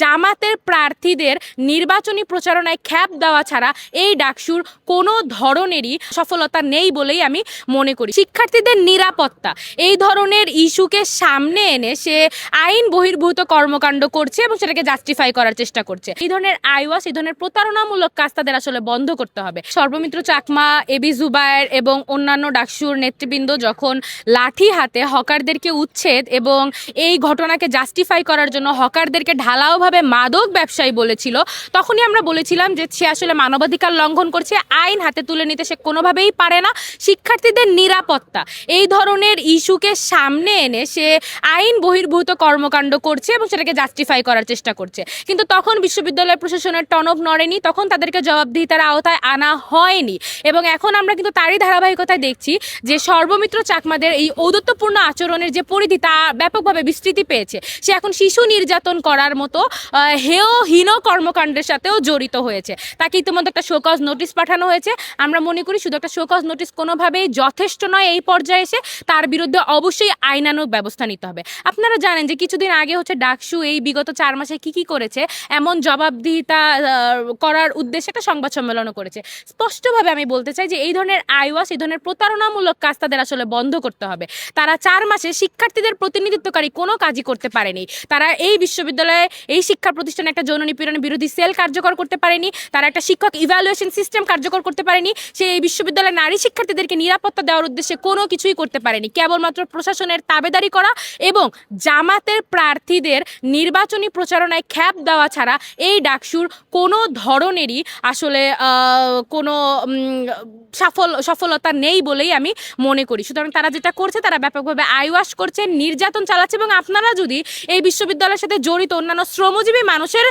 জামাতের প্রার্থীদের নির্বাচনী প্রচারণায় খ্যাপ দেওয়া ছাড়া এই ডাকসুর কোনো ধরনেরই সফলতা নেই বলেই আমি মনে করি। শিক্ষার্থীদের নিরাপত্তা এই ধরনের ইস্যুকে সামনে এনে সে আইন বহির্ভূত কর্মকাণ্ড করছে এবং সেটাকে জাস্টিফাই করার চেষ্টা করছে। এই ধরনের আইওয়াস, এই ধরনের প্রতারণামূলক কাজ তাদের আসলে বন্ধ করতে হবে। সর্বমিত্র চাকমা, এবি জুবায়ের এবং অন্যান্য ডাকসুর নেতৃবৃন্দ যখন লাঠি হাতে হকারদেরকে উচ্ছেদ এবং এই ঘটনাকে জাস্টিফাই করার জন্য হকারদেরকে ঢালাওভাবে মাদক ব্যবসায়ী বলেছিল, তখনই আমরা বলেছিলাম যে সে আসলে মানবাধিকার লঙ্ঘন করছে, আইন হাতে তুলে নিতে সে কোনোভাবেই পারে না। শিক্ষার্থীদের নিরাপত্তা এই ধরনের ইস্যুকে সামনে এনে সে আইন বহির্ভূত কর্মকাণ্ড করছে এবং সেটাকে জাস্টিফাই করার চেষ্টা করছে। কিন্তু তখন বিশ্ববিদ্যালয় প্রশাসনের টনক নড়েনি, তখন তাদেরকে জবাবদিহিতার আওতায় আনা হয়নি। এবং এখন আমরা কিন্তু তারই ধারাবাহিকতায় দেখছি যে সর্বমিত্র চাকমাদের এই ঔদ্ধত্যপূর্ণ আচরণের যে পরিধি তা ব্যাপকভাবে বিস্তৃতি পেয়েছে। সে এখন শিশু নির্যাতন করার মতো হেয়হীন কর্মকাণ্ডের সাথেও জড়িত হয়েছে। তাকে ইতিমধ্যে একটা শোকজ নোটিশ পাঠানো হয়েছে। আমরা মনে করি শুধু একটা শোকজ নোটিশ কোনোভাবেই যথেষ্ট নয়। এই পর্যায়ে এসে তার বিরুদ্ধে অবশ্যই আইনানুগ ব্যবস্থা নিতে হবে। আপনারা জানেন যে কিছুদিন আগে ডাকসু এই বিগত 4 মাসে কি করেছে এমন জবাবদিহিতা করার উদ্দেশ্যে একটা সংবাদ সম্মেলনও করেছে। স্পষ্টভাবে আমি বলতে চাই যে এই ধরনের আইওয়াস, এই ধরনের প্রতারণামূলক কাজ তাদের আসলে বন্ধ করতে হবে। তারা 4 মাসে শিক্ষার্থীদের প্রতিনিধিত্বকারী কোনো কাজই করতে পারেনি। তারা এই বিশ্ববিদ্যালয়ে, এই শিক্ষা প্রতিষ্ঠানে একটা যৌন নিপীড়ন বিরোধী সেল কার্যকর করতে পারেনি। তারা একটা শিক্ষক ইভ্যালুয়েশন সিস্টেম কার্যকর করতে পারেনি। সে এই বিশ্ববিদ্যালয়ে নারী শিক্ষার্থীদেরকে নিরাপত্তা দেওয়ার উদ্দেশ্যে কোনো কিছুই করতে পারেনি। কেবলমাত্র প্রশাসনের তাবেদারি করা এবং জামাতের প্রার্থীদের নির্বাচনী প্রচারণায় খ্যাপ দেওয়া ছাড়া এই ডাকসুর কোনো ধরনেরই আসলে কোনো সফলতা নেই বলেই আমি মনে করি। সুতরাং তারা যেটা করছে, তারা ব্যাপকভাবে আইওয়াশ করছে, নির্যাতন চালাচ্ছে। এবং আপনারা যদি এই বিশ্ববিদ্যালয়ের সাথে জড়িত অন্যান্য শ্রমজীবী মানুষের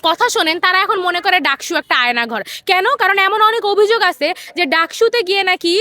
কথা শোনেন, তারা এখন মনে করে ডাকসু একটা আয়নাঘর। কেন? কারণ এমন অনেক অভিযোগ আছে যে ডাকসুতে গিয়ে নাকি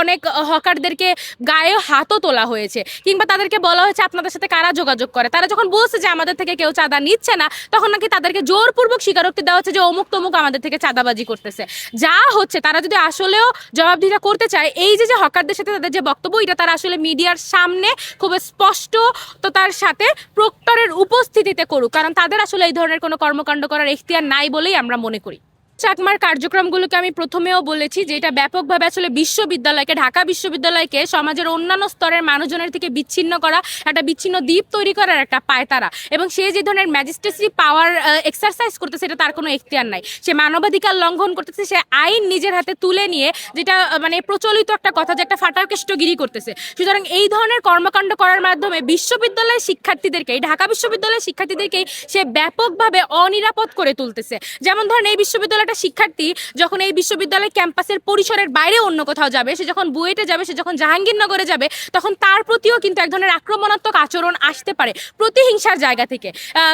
অনেক হকারদেরকে গায়ে হাতও তোলা হয়েছে, কিংবা তাদেরকে বলা হয়েছে আপনাদের সাথে কারা যোগাযোগ করে। তারা যখন বলছে যে আমাদের থেকে কেউ চাঁদা নিচ্ছে না, তখন নাকি তাদেরকে জোরপূর্বক স্বীকারোক্তি দেওয়া হচ্ছে যে অমুক তমুক আমাদের থেকে চাঁদাবাজি করতেছে। যা হচ্ছে, তারা যদি আসলেও জবাবদিহিতা করতে চায়, এই যে হকারদের সাথে তাদের যে বক্তব্য, এটা তারা আসলে মিডিয়ার সামনে খুব স্পষ্টতার সাথে প্রক্টরের উপস্থিতিতে করুক। কারণ তাদের আসলে এই ধরনের কোনো কর্মকাণ্ড করার এখতিয়ার নাই বলেই আমরা মনে করি। চাকমার কার্যক্রমগুলোকে আমি প্রথমেও বলেছি যে এটা ব্যাপকভাবে আসলে বিশ্ববিদ্যালয়কে, ঢাকা বিশ্ববিদ্যালয়কে সমাজের অন্যান্য স্তরের মানুষজনের থেকে বিচ্ছিন্ন করা, একটা বিচ্ছিন্ন দ্বীপ তৈরি করার একটা পায়তারা। এবং সে যে ধরনের ম্যাজিস্ট্রেসি পাওয়ার এক্সারসাইজ করতেছে, এটা তার কোনো এখতিয়ার নাই। সে মানবাধিকার লঙ্ঘন করতেছে, সে আইন নিজের হাতে তুলে নিয়ে, যেটা মানে প্রচলিত একটা কথা যে একটা ফাটাকেষ্টগিরি করতেছে। সুতরাং এই ধরনের কর্মকাণ্ড করার মাধ্যমে বিশ্ববিদ্যালয়ের শিক্ষার্থীদেরকে, ঢাকা বিশ্ববিদ্যালয়ের শিক্ষার্থীদেরকেই সে ব্যাপকভাবে অনিরাপদ করে তুলতেছে। যেমন ধরেন, এই বিশ্ববিদ্যালয় শিক্ষার্থী যখন এই বিশ্ববিদ্যালয় ক্যাম্পাসের পরিসরের বাইরে অন্য কোথাও যাবে, সে যখন বুয়েটে যাবে, সে যখন জাহাঙ্গীরনগরে যাবে, তখন তার প্রতিও কিন্তু এক ধরনের আক্রমণাত্মক আচরণ আসতে পারে প্রতিহিংসার জায়গা থেকে।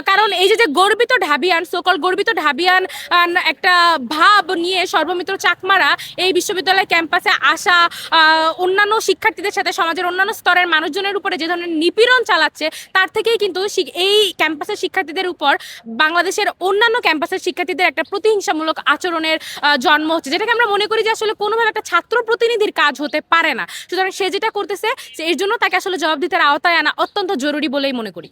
কারণ এই যে গর্বিত ঢাবিয়ান, সকল গর্বিত ঢাবিয়ান একটা ভাব নিয়ে সর্বমিত্র চাকমারা এই বিশ্ববিদ্যালয় ক্যাম্পাসে আসা অন্যান্য শিক্ষার্থীদের সাথে সমাজের অন্যান্য স্তরের মানুষজনের উপরে যে ধরনের নিপীড়ন চালাচ্ছে, তার থেকেই কিন্তু এই ক্যাম্পাসের শিক্ষার্থীদের উপর বাংলাদেশের অন্যান্য ক্যাম্পাসের শিক্ষার্থীদের একটা প্রতিহিংসামূলক আচরণের জন্ম হচ্ছে, যেটাকে আমরা মনে করি যে আসলে কোনোভাবে একটা ছাত্র প্রতিনিধির কাজ হতে পারে না। সুতরাং সে যেটা করতেছে, এর জন্য তাকে আসলে জবাবদিহিতার আওতায় আনা অত্যন্ত জরুরি বলেই মনে করি।